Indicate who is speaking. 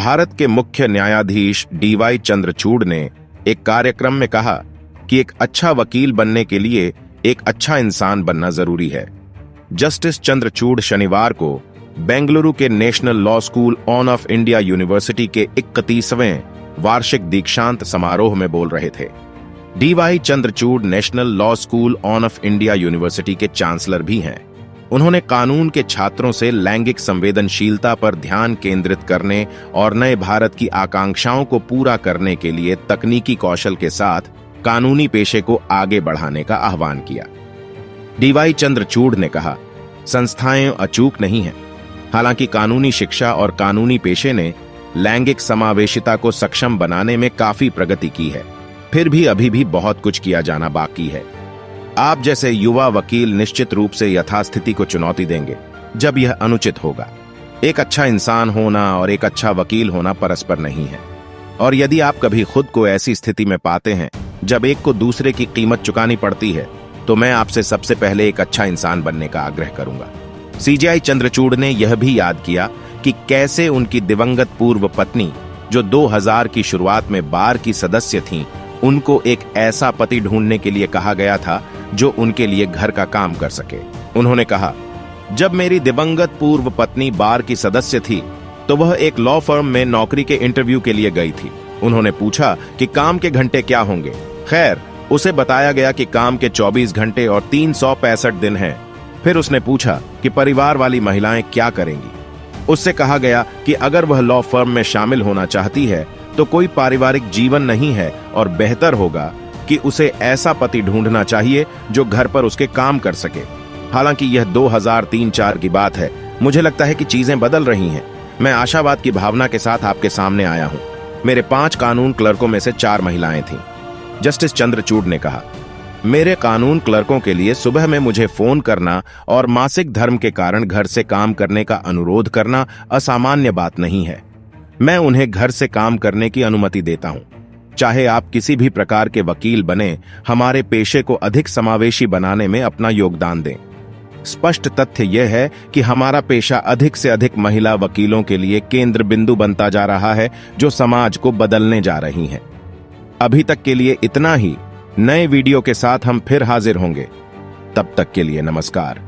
Speaker 1: भारत के मुख्य न्यायाधीश DY चंद्रचूड़ ने एक कार्यक्रम में कहा कि एक अच्छा वकील बनने के लिए एक अच्छा इंसान बनना जरूरी है। जस्टिस चंद्रचूड़ शनिवार को बेंगलुरु के national law school of India university के 31वें वार्षिक दीक्षांत समारोह में बोल रहे थे। DY Chandrachud national law school of India university के चांसलर भी हैं। उन्होंने कानून के छात्रों से लैंगिक संवेदनशीलता पर ध्यान केंद्रित करने और नए भारत की आकांक्षाओं को पूरा करने के लिए तकनीकी कौशल के साथ कानूनी पेशे को आगे बढ़ाने का आह्वान किया। DY चंद्रचूड़ ने कहा, संस्थाएं अचूक नहीं हैं। हालांकि कानूनी शिक्षा और कानूनी पेशे ने लैंगिक समावेशिता को सक्षम बनाने में काफी प्रगति की है, फिर भी अभी भी बहुत कुछ किया जाना बाकी है। आप जैसे युवा वकील निश्चित रूप से यथास्थिति को चुनौती देंगे जब यह अनुचित होगा। एक अच्छा इंसान होना और एक अच्छा वकील होना परस्पर नहीं है, और यदि आप कभी खुद को ऐसी स्थिति में पाते हैं जब एक को दूसरे की कीमत चुकानी पड़ती है, तो मैं आपसे सबसे पहले एक अच्छा इंसान बनने का आग्रह करूंगा। CJI चंद्रचूड़ ने यह भी याद किया कि कैसे उनकी दिवंगत पूर्व पत्नी, जो 2000 की शुरुआत में बार की सदस्य थीं, उनको एक ऐसा पति ढूंढने के लिए कहा गया था जो उनके लिए घर का काम कर सके। उन्होंने कहा, जब मेरी दिवंगत पूर्व पत्नी बार की सदस्य थी तो वह एक लॉ फर्म में नौकरी के इंटरव्यू के लिए गई थी। उन्होंने पूछा कि काम के घंटे क्या होंगे। खैर, उसे बताया गया कि काम के 24 घंटे और 365 दिन हैं। फिर उसने पूछा कि परिवार वाली महिलाएं क्या करेंगी। उससे कहा गया कि अगर वह लॉ फर्म में शामिल होना चाहती है तो कोई पारिवारिक जीवन नहीं है और बेहतर होगा कि उसे ऐसा पति ढूंढना चाहिए जो घर पर उसके काम कर सके। हालांकि यह 2003-4 की बात है। मुझे लगता है कि चीजें बदल रही हैं। मैं आशावाद की भावना के साथ आपके सामने आया हूं। मेरे 5 कानून क्लर्कों में से 4 महिलाएं थीं। जस्टिस चंद्रचूड़ ने कहा, मेरे कानून क्लर्कों के लिए सुबह में मुझे फोन करना और मासिक धर्म के कारण घर से काम करने का अनुरोध करना असामान्य बात नहीं है। मैं उन्हें घर से काम करने की अनुमति देता हूं। चाहे आप किसी भी प्रकार के वकील बने, हमारे पेशे को अधिक समावेशी बनाने में अपना योगदान दें। स्पष्ट तथ्य यह है कि हमारा पेशा अधिक से अधिक महिला वकीलों के लिए केंद्र बिंदु बनता जा रहा है, जो समाज को बदलने जा रही हैं। अभी तक के लिए इतना ही। नए वीडियो के साथ हम फिर हाजिर होंगे। तब तक के लिए नमस्कार।